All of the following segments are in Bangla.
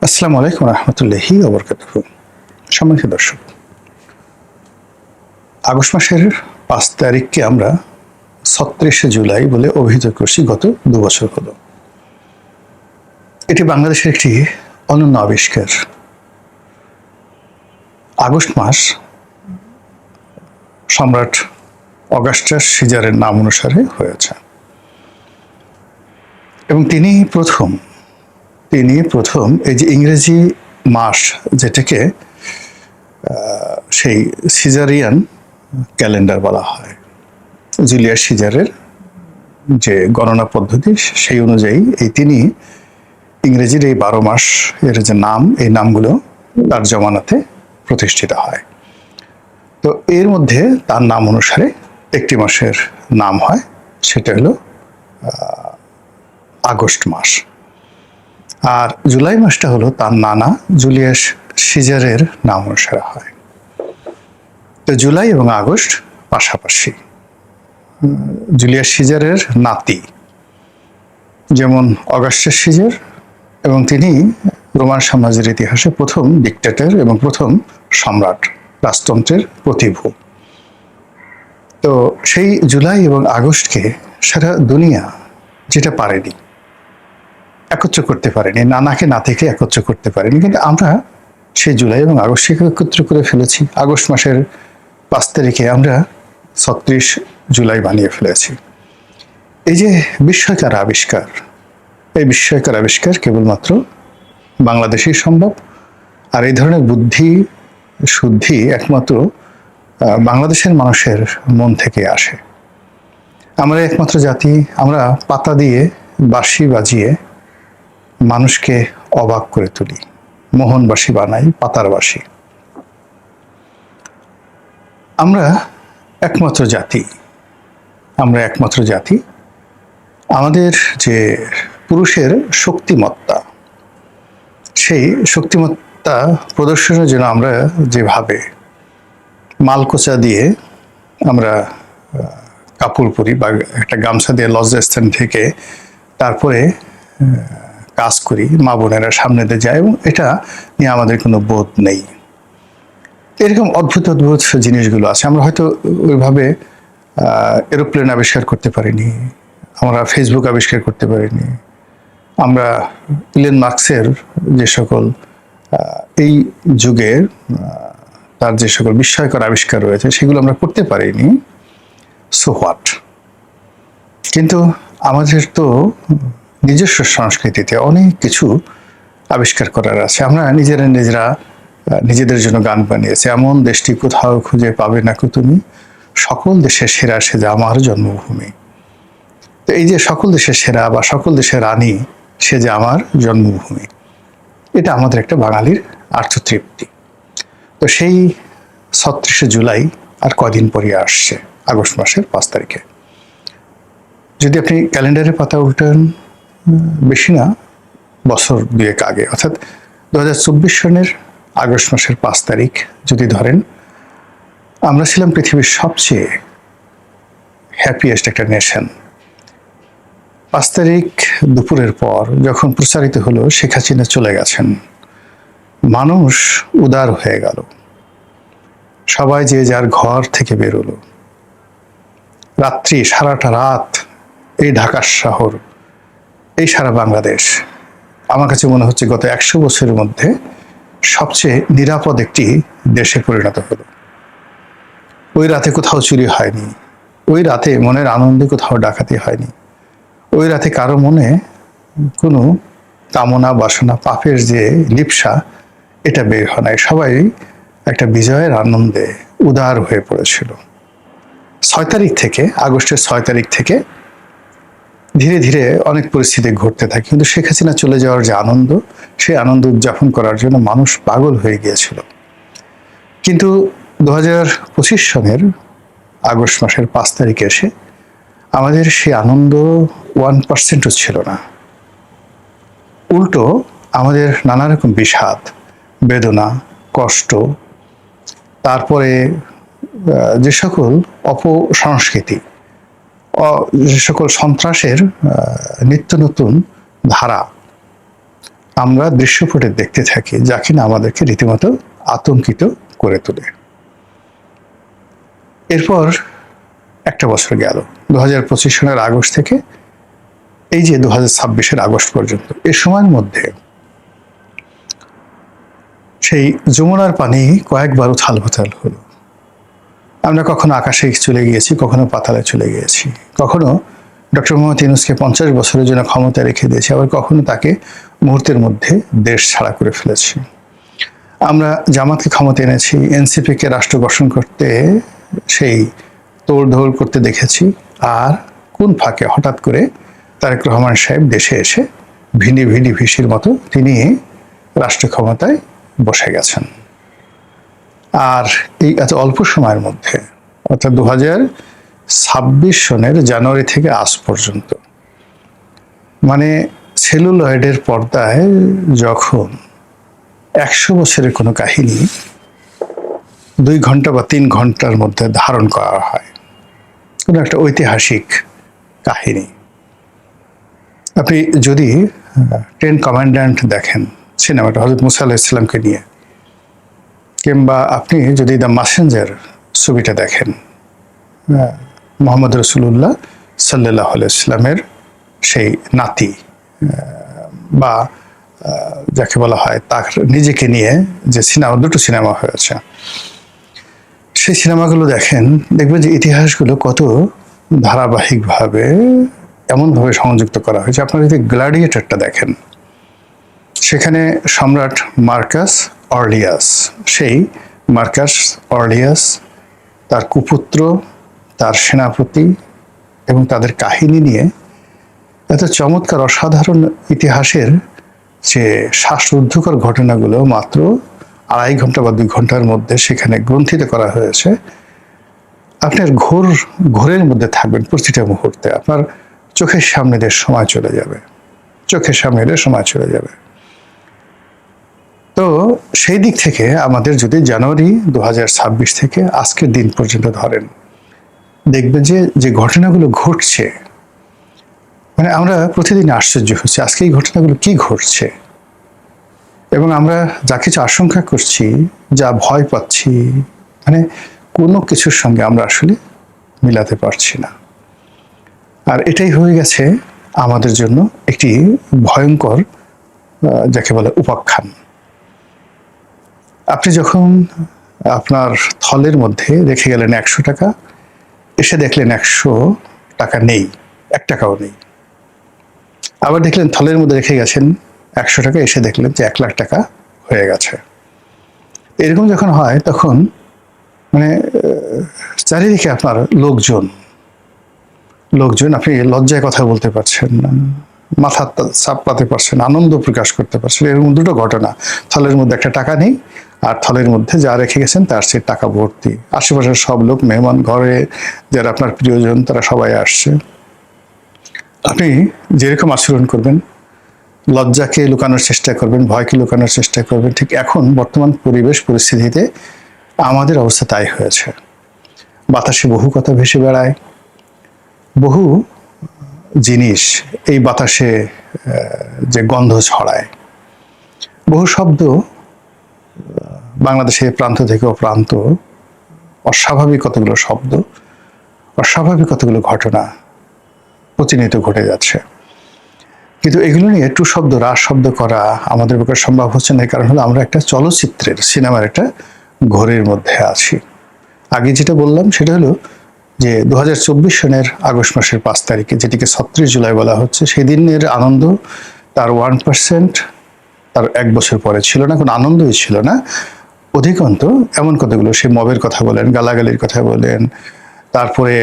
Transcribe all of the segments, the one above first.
আসসালামু আলাইকুম রহমতুল্লাহি ওয়া বারাকাতুহু। সম্মানিত দর্শক, আগস্ট মাসের 5 তারিখকে আমরা 36শে জুলাই বলে অভিহিত করছি। গত 2 বছর হলো এটি বাংলাদেশের একটি অনন্য আবিষ্কার। আগস্ট মাস সম্রাট অগাস্টাস সিজারের নাম অনুসারে হয়েছে এবং তিনি প্রথম এই যে ইংরেজি মাস, যেটাকে সেই সিজারিয়ান ক্যালেন্ডার বলা হয়, জুলিয়াস সিজারের যে গণনা পদ্ধতি সেই অনুযায়ী তিনি ইংরেজির এই 12 মাস এর যে নাম, এই নামগুলো তার জমানাতে প্রতিষ্ঠিত হয়। তো এর মধ্যে তার নাম অনুসারে একটি মাসের নাম হয়, সেটা হলো আগস্ট মাস। আর জুলাই মাসটা হলো তার নানা জুলিয়াস সিজারের নাম অনুসারে হয়। তো জুলাই এবং আগস্ট পাশাপাশি। জুলিয়াস সিজারের নাতি যেমন অগাস্টাস সিজার, এবং তিনি রোমান সাম্রাজ্যের ইতিহাসে প্রথম ডিক্টেটর এবং প্রথম সম্রাট, রাজতন্ত্রের প্রতিভূ। তো সেই জুলাই এবং আগস্টকে সারা দুনিয়া যেটা পারেনি, একত্র করতে পারেনি, নানাকে নাতিকে একত্র করতে পারেনি, কিন্তু আমরা সেই জুলাই এবং আগস্টকে একত্র করে ফেলেছি। আগস্ট মাসের 5 তারিখে আমরা 36 জুলাই বানিয়ে ফেলেছি। এই যে বিস্ময়কর আবিষ্কার, এই বিস্ময়কর আবিষ্কার কেবলমাত্র বাংলাদেশেই সম্ভব। আর এই ধরনের বুদ্ধি শুদ্ধি একমাত্র বাংলাদেশের মানুষের মন থেকে আসে। আমরা একমাত্র জাতি, আমরা পাতা দিয়ে বাঁশি বাজিয়ে মানুষকে অবাক করে তুলি, মোহনবাসী বানাই, পাতার বাঁশি। আমরা একমাত্র জাতি। আমাদের যে পুরুষের শক্তিমত্তা, সেই শক্তিমত্তা প্রদর্শনের জন্য আমরা যেভাবে মালকোচা দিয়ে আমরা কাপড় পরি বা একটা গামছা দিয়ে লজ্জাস্থান থেকে তারপরে কাজ করি, মা বোনেরা সামনে দিয়ে যায়, এবং এটা নিয়ে আমাদের কোনো বোধ নেই। এরকম অদ্ভুত জিনিসগুলো আছে। আমরা হয়তো ওইভাবে এরোপ্লেন আবিষ্কার করতে পারিনি, আমরা ফেসবুক আবিষ্কার করতে পারিনি, আমরা ইলন মাস্কের যে সকল এই যুগের তার যে সকল বিস্ময়কর আবিষ্কার রয়েছে সেগুলো আমরা করতে পারিনি। So what? কিন্তু আমাদের তো নিজস্ব সংস্কৃতিতে অনেক কিছু আবিষ্কার করার আছে। আমরা নিজেদের জন্য গান বানিয়েছি, এমন দেশটি কোথাও খুঁজে পাবে না কো তুমি, সকল দেশের সেরা সে যে আমার জন্মভূমি। তো এই যে সকল দেশের সেরা বা সকল দেশের রানী সে যে আমার জন্মভূমি, এটা আমাদের একটা বাঙালির আত্মতৃপ্তি। তো সেই 36শে জুলাই আর কদিন পরে আসছে, আগস্ট মাসের 5 তারিখে। যদি আপনি ক্যালেন্ডারের পাতা উল্টান, বেশি না, বছর 2 আগে, অর্থাৎ 2024 সনের আগস্ট মাসের 5 তারিখ যদি ধরেন, আমরা ছিলাম পৃথিবীর সবচেয়ে হ্যাপিয়েস্ট একটা নেশন। 5 তারিখ দুপুরের পর যখন প্রচারিত হলো শেখ হাসিনা চলে গেছেন, মানুষ উদার হয়ে গেল, সবাই যে যার ঘর থেকে বেরোলো। রাত্রি, সারাটা রাত এই ঢাকা শহর, এই সারা বাংলাদেশ, আমার কাছে মনে হচ্ছে গত 100 বছরের মধ্যে সবচেয়ে নিরাপদ একটি দেশে পরিণত হলো। ওই রাতে কোথাও চুরি হয়নি, ওই রাতে মনের আনন্দে কোথাও ডাকাতি হয়নি, ওই রাতে কারো মনে কোনো কামনা বাসনা, পাপের যে লিপ্সা, এটা বের হয় নাই। সবাই একটা বিজয়ের আনন্দে উদার হয়ে পড়েছিল। 6 তারিখ থেকে, আগস্টের 6 তারিখ থেকে ধীরে ধীরে অনেক পরিস্থিতি ঘটতে থাকে, কিন্তু শেখ হাসিনা চলে যাওয়ার যে আনন্দ, সেই আনন্দ উদযাপন করার জন্য মানুষ পাগল হয়ে গিয়েছিল। কিন্তু 2025 সনের আগস্ট মাসের 5 তারিখে এসে আমাদের সেই আনন্দ 1%ও ছিল না। উল্টো আমাদের নানা রকম বিষাদ, বেদনা, কষ্ট, তারপরে যে সকল অপসংস্কৃতি, যে সকল সন্ত্রাসের নিত্য নতুন ধারা, আমরা দৃশ্যপটে দেখতে থাকি, যা কিনা আমাদেরকে রীতিমতো আতঙ্কিত করে তোলে। এরপর একটা বছর গেল, 2025 সনের আগস্ট থেকে এই যে 2026-এর আগস্ট পর্যন্ত। এই সময়ের মধ্যে সেই যমুনার পানি কয়েকবার উথাল পাতাল হলো। আমরা কখনো আকাশে চলে গিয়েছি, কখনো পাতালে চলে গিয়েছি, কখনো ডক্টর মোহাম্মদ ইউনূসকে 50 বছরের জন্য ক্ষমতা রেখে দিয়েছি, আবার কখনো তাকে মুহূর্তের মধ্যে দেশ ছাড়া করে ফেলেছি। আমরা জামাতকে ক্ষমতা এনেছি, এনসিপিকে রাষ্ট্র গঠন করতে সেই তোড়ধোড় করতে দেখেছি, আর কোন ফাঁকে হঠাৎ করে তারেক রহমান সাহেব দেশে এসে ভিনি ভিসির মতো তিনি রাষ্ট্র ক্ষমতায় বসে গেছেন। আর এই এত অল্প সময়ের মধ্যে, অর্থাৎ 2026 সনের জানুয়ারি থেকে আজ পর্যন্ত, মানে সেলুলয়েডের পর্দায় যখন 100 বছরের কোনো কাহিনী 2 ঘন্টা বা 3 ঘন্টার মধ্যে ধারণ করা হয়, কোনো একটা ঐতিহাসিক কাহিনী। আপনি যদি 10 কমান্ড্যান্ট দেখেন সিনেমাটা, হযরত মুসা আলাইহিস সালামকে নিয়ে, কিংবা আপনি যদি দ্য মেসেঞ্জার ছবিটা দেখেন, মুহাম্মদ রাসূলুল্লাহ সাল্লাল্লাহু আলাইহি ওয়াসাল্লামের সেই নাতি বা যাকে বলা হয় তার নিজেকে নিয়ে যে সিনেমা, দুটো সিনেমা হয়েছে, সেই সিনেমাগুলো দেখেন, দেখবেন যে ইতিহাসগুলো কত ধারাবাহিকভাবে এমনভাবে সংযুক্ত করা হয়েছে। আপনারা যদি গ্ল্যাডিয়েটরটা দেখেন, সেখানে সম্রাট মার্কাস অর্লিয়াস, সেই মার্কাস অর্লিয়াস, তার কুপুত্র, তার সেনাপতি এবং তাদের কাহিনী নিয়ে এত চমৎকার অসাধারণ ইতিহাসের যে শ্বাসরুদ্ধকর ঘটনাগুলো মাত্র 2.5 ঘন্টা বা 2 ঘন্টার মধ্যে সেখানে গ্রন্থিত করা হয়েছে। আপনার ঘোরের মধ্যে থাকবেন প্রতিটা মুহূর্তে, আপনার চোখের সামনে দিয়ে সময় চলে যাবে, চোখের সামনে দিয়ে সময় চলে যাবে। তো সেই দিক থেকে আমাদের যদি জানুয়ারি 2026 থেকে আজকের দিন পর্যন্ত ধরেন, দেখবেন যে যে ঘটনাগুলো ঘটছে, মানে আমরা প্রতিদিন আশ্চর্য হচ্ছি আজকে এই ঘটনাগুলো কি ঘটছে, এবং আমরা যা কিছু আশঙ্কা করছি, যা ভয় পাচ্ছি, মানে কোনো কিছুর সঙ্গে আমরা আসলে মিলাতে পারছি না। আর এটাই হয়ে গেছে আমাদের জন্য একটি ভয়ঙ্কর, যাকে বলে উপাখ্যান। আপনি যখন আপনার থলের মধ্যে রেখে গেলেন 100 টাকা, এসে দেখলেন 100 টাকা নেই, 1 টাকাও নেই। আবার দেখলেন থলের মধ্যে রেখে গেছেন 100 টাকা, এসে দেখলেন যে 1 লাখ টাকা হয়ে গেছে। এরকম যখন হয় তখন মানে চারিদিকে আপনার লোকজন, আপনি লজ্জায় কথা বলতে পারছেন না, মাথা চাপড়াতে পারছেন, আনন্দ প্রকাশ করতে পারছেন। এরকম দুটো ঘটনা, থলের মধ্যে একটা টাকা নেই, আর থলের মধ্যে যা রেখে গেছেন তার সে টাকা ভর্তি। আশেপাশের সব লোক, মেহমান, ঘরে যারা আপনার প্রিয়জন, তারা সবাই আসছে। আপনি যেরকম আচরণ করবেন, লজ্জাকে লুকানোর চেষ্টা করবেন, ভয়কে লুকানোর চেষ্টা করবেন, ঠিক এখন বর্তমান পরিবেশ পরিস্থিতিতে আমাদের অবস্থা তাই হয়েছে। বাতাসে বহু কথা ভেসে বেড়ায়, বহু জিনিস এই বাতাসে যে গন্ধ ছড়ায়, বহু শব্দ বাংলাদেশের প্রান্ত থেকে প্রান্ত, অস্বাভাবিক কতগুলো শব্দ, অস্বাভাবিক কতগুলো ঘটনা প্রতিনিয়ত ঘটে যাচ্ছে। কিন্তু এগুলো নিয়ে টু শব্দ, রাস শব্দ করা আমাদের পক্ষে সম্ভব হচ্ছে না। কারণ হলো আমরা একটা চলচ্চিত্রের, সিনেমার একটা ঘোরের মধ্যে আছি। আগে যেটা বললাম সেটা হলো যে 2024 সনের আগস্ট মাসের 5 তারিখে, যেটিকে 36 জুলাই বলা হচ্ছে, সেদিনের আনন্দ তার 1% তার 1 বছর পরে ছিল না, কোনো আনন্দই ছিল না। অধিকন্ত এমন কতগুলো, সেই মবের কথা বলেন, গালাগালির কথা বলেন, তারপরে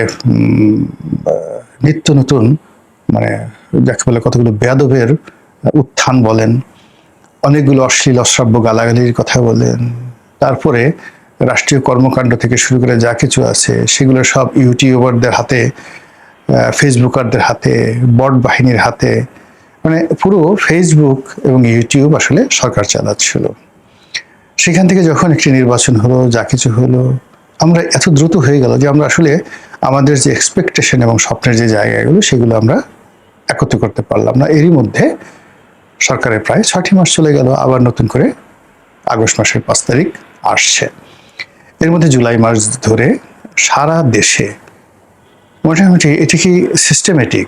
নিত্য নতুন মানে যাকে বলে কতগুলো বেয়াদবের উত্থান বলেন, অনেকগুলো অশ্লীল অশ্রাব্য গালাগালির কথা বলেন, তারপরে রাষ্ট্রীয় কর্মকাণ্ড থেকে শুরু করে যা কিছু আছে সেগুলো সব ইউটিউবারদের হাতে, ফেসবুকারদের হাতে, বট বাহিনীর হাতে, মানে পুরো ফেসবুক এবং ইউটিউব আসলে সরকার চালাচ্ছিল। সেখান থেকে যখন একটি নির্বাচন হলো, যা কিছু হলো, আমরা এত দ্রুত হয়ে গেল যে আমরা আসলে আমাদের যে এক্সপেকটেশন এবং স্বপ্নের যে জায়গাগুলো, সেগুলো আমরা একত্র করতে পারলাম না। এরই মধ্যে সরকারের প্রায় 6টি মাস চলে গেল, আবার নতুন করে আগস্ট মাসের 5 তারিখ আসছে। এর মধ্যে জুলাই মাস ধরে সারা দেশে মোটামুটি এটি কি সিস্টেমেটিক,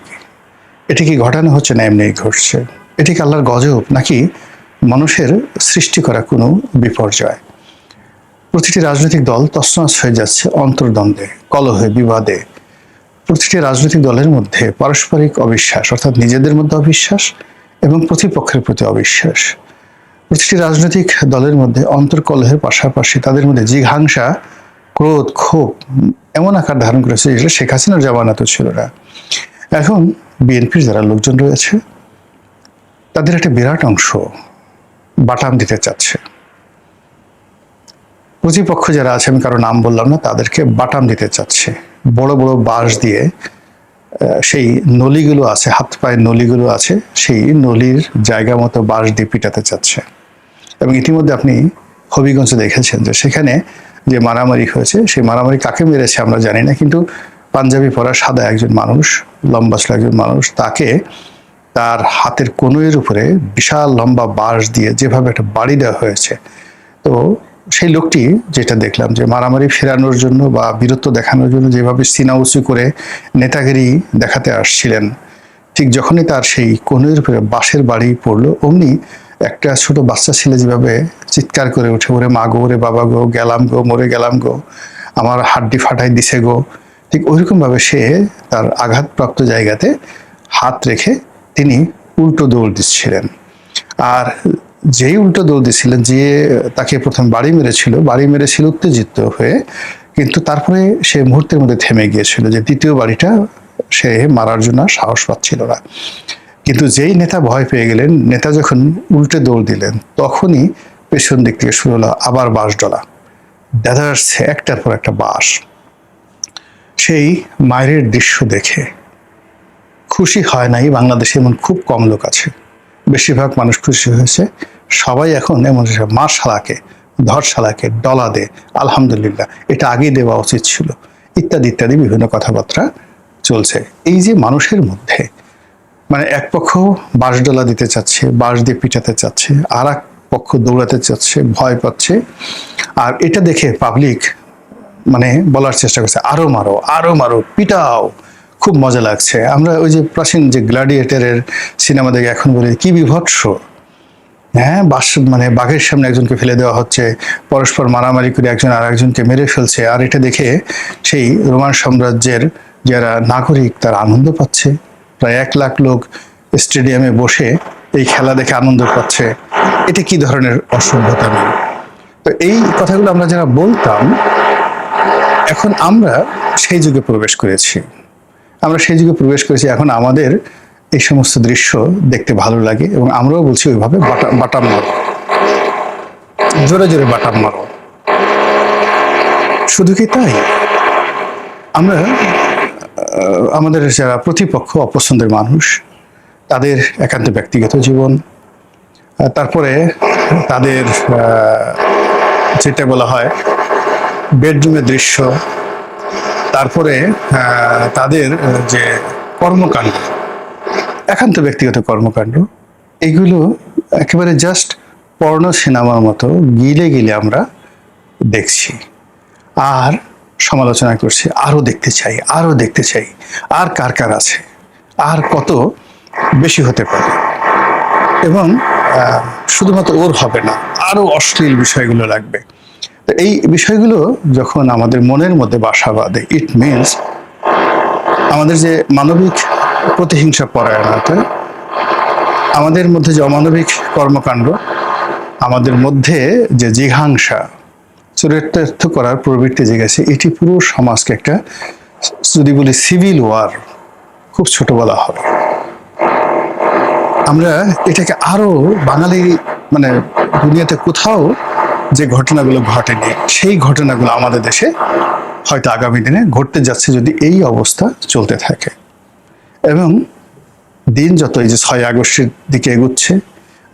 এটি কি ঘটানো হচ্ছে না এমনি ঘটছে, এটি কি আল্লাহর গজব নাকি মানুষের সৃষ্টি করা কোনো বিপর্যয়? প্রতিটি রাজনৈতিক দল তছনছ হয়ে যাচ্ছে অন্তর্দ্বন্দ্বে, কলহে, বিবাদে। প্রতিটি রাজনৈতিক দলের মধ্যে পারস্পরিক অবিশ্বাস, অর্থাৎ নিজেদের মধ্যে অবিশ্বাস এবং প্রতিপক্ষের প্রতি অবিশ্বাস। প্রতিটি রাজনৈতিক দলের মধ্যে অন্তর্কলহের পাশাপাশি তাদের মধ্যে জিঘাংসা, ক্রোধ, ক্ষোভ এমন আকার ধারণ করেছে যেটা শেখ হাসিনার জামানাতেও ছিল না। এখন বিএনপির যারা লোকজন রয়েছে তাদের একটা বিরাট অংশ বাটাম দিতে চাচ্ছে। প্রতিপক্ষ যারা আছে, আমি কারো নাম বললাম না, তাদেরকে বাটাম দিতে চাচ্ছে। বড় বড় বাঁশ দিয়ে সেই নলিগুলো আছে, হাত পায়ের নলিগুলো আছে, সেই নলির জায়গা মতো বাঁশ দিয়ে পিটাতে চাচ্ছে। এবং ইতিমধ্যে আপনি হবিগঞ্জে দেখেছেন যে সেখানে যে মারামারি হয়েছে, সেই মারামারি কাকে মেরেছে আমরা জানি না, কিন্তু পাঞ্জাবি পরা সাদা একজন মানুষ, লম্বা একজন মানুষ, তাকে তার হাতের কনুইয়ের উপরে বিশাল লম্বা বাঁশ দিয়ে যেভাবে একটা বাড়ি দেওয়া হয়েছে। তো সেই লোকটি, যেটা দেখলাম যে মারামারি ফেরানোর জন্য বা বীরত্ব দেখানোর জন্য যেভাবে সিনা উঁচু করে নেতাগিরি দেখাতে আসছিলেন, ঠিক যখনই তার সেই কনুইয়ের উপরে বাঁশের বাড়ি পড়লো, অমনি একটা ছোট বাচ্চা ছেলে যেভাবে চিৎকার করে উঠে, ওরে মা গো, ওরে বাবা গো, গেলাম গো, মরে গেলাম গো, আমার হাড্ডি ফাটাই দিছে গো, ঠিক ওইরকমভাবে সে তার আঘাতপ্রাপ্ত জায়গাতে হাত রেখে তিনি উল্টো দৌড় দিচ্ছিলেন। আর যেই উল্টো দৌড় দিচ্ছিলেন, যে তাকে প্রথম বাড়ি মেরেছিল উত্তেজিত হয়ে, কিন্তু তারপরে সে মুহূর্তের মধ্যে থেমে গিয়েছিল যে দ্বিতীয় বাড়িটা সে মারার জন্য সাহস পাচ্ছিল না। কিন্তু যেই নেতা ভয় পেয়ে গেলেন, নেতা যখন উল্টে দৌড় দিলেন, তখনই পেছন দিক থেকে শুরু হলো আবার বাঁশ ডলা, দেখা যাচ্ছে একটার পর একটা বাঁশ। সেই মায়ের দৃশ্য দেখে খুশি হয় নাই বাংলাদেশে এমন খুব কম লোক আছে। বেশিরভাগ মানুষ খুশি হয়েছে। সবাই এখন এমন মা শালাকে, ধর শালাকে, ডলা দে, আলহামদুলিল্লাহ, এটা আগেই দেওয়া উচিত ছিল, ইত্যাদি ইত্যাদি বিভিন্ন কথাবার্তা চলছে। এই যে মানুষের মধ্যে মানে এক পক্ষ বাঁশ ডলা দিতে চাচ্ছে, বাঁশ দিয়ে পিটাতে চাচ্ছে, আর এক পক্ষ দৌড়াতে চাচ্ছে, ভয় পাচ্ছে। আর এটা দেখে পাবলিক মানে বলার চেষ্টা করছে, আরো মারো, আরো মারো, পিটাও, খুব মজা লাগছে। আমরা ওই যে প্রাচীন যে গ্ল্যাডিয়েটরের সিনেমা দেখে এখন বলি কি বিভৎস, হ্যাঁ, মানে বাঘের সামনে একজনকে ফেলে দেওয়া হচ্ছে, পরস্পর মারামারি করে একজন আর একজনকে মেরে ফেলছে। আর এটা দেখে সেই রোমান সাম্রাজ্যের যারা নাগরিক তারা আনন্দ পাচ্ছে। প্রায় 1 লাখ লোক স্টেডিয়ামে বসে এই খেলা দেখে আনন্দ পাচ্ছে। এটা কি ধরনের অসভ্যতা নেই? তো এই কথাগুলো আমরা যারা বলতাম, এখন আমরা সেই যুগে প্রবেশ করেছি। এখন আমাদের এই সমস্ত দৃশ্য দেখতে ভালো লাগে এবং আমরাও বলছি ওইভাবে বাটাম মারো, জোরে জোরে বাটাম মারো। শুধু কি তাই, আমরা আমাদের যারা প্রতিপক্ষ, অপছন্দের মানুষ, তাদের একান্ত ব্যক্তিগত জীবন, তারপরে তাদের যেটা বলা হয় বেডরুমের দৃশ্য, তারপরে তাদের যে কর্মকাণ্ড, একান্ত ব্যক্তিগত কর্মকাণ্ড, এগুলো একেবারে জাস্ট পর্ণ সিনেমার মতো গিলে গিলে আমরা দেখছি আর সমালোচনা করছি, আরো দেখতে চাই, আরো দেখতে চাই, আর কার কার আছে, আর কত বেশি হতে পারে। এবং শুধুমাত্র ওর হবে না, আরো অশ্লীল বিষয়গুলো লাগবে। তো এই বিষয়গুলো যখন আমাদের মনের মধ্যে বাসা বাঁধে, ইট মিনস আমাদের যে মানবিক প্রতিহিংসা পরায়ণতা, আমাদের মধ্যে যে অমানবিক কর্মকাণ্ড, আমাদের মধ্যে যে জিঘাংসা, চরিতার্থ করার প্রবৃত্তি জেগেছে, এটি পুরো সমাজকে একটা, যদি বলি সিভিল ওয়ার, খুব ছোট বলা হবে। আমরা এটাকে আরো বাঙালি মানে দুনিয়াতে কোথাও যে ঘটনাগুলো ঘটেনি, সেই ঘটনাগুলো আমাদের দেশে হয়তো আগামী দিনে ঘটতে যাচ্ছে যদি এই অবস্থা চলতে থাকে। এবং দিন যত এই যে 6 আগস্টের দিকে এগুচ্ছে,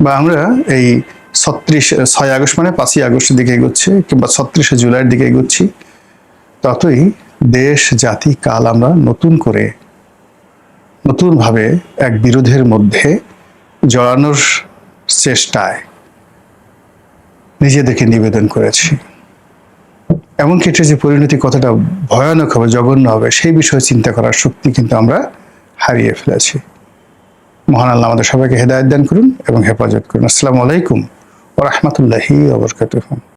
বা আমরা এই 6 আগস্ট মানে 5ই আগস্টের দিকে এগোচ্ছে, কিংবা 36শে জুলাইয়ের দিকে এগোচ্ছি, ততই দেশ, জাতি, কাল আমরা নতুনভাবে এক বিরোধের মধ্যে জড়ানোর চেষ্টায় নিজেদেরকে নিবেদন করেছি। এমনকি এটা যে পরিণতি কতটা ভয়ানক হবে, জঘন্য হবে, সেই বিষয়ে চিন্তা করার শক্তি কিন্তু আমরা হারিয়ে ফেলেছি। মহান আল্লাহ আমাদের সবাইকে হেদায়েত দান করুন এবং হেফাজত করুন। আসসালামু আলাইকুম ওয়া রাহমাতুল্লাহি ওয়া বারাকাতুহু।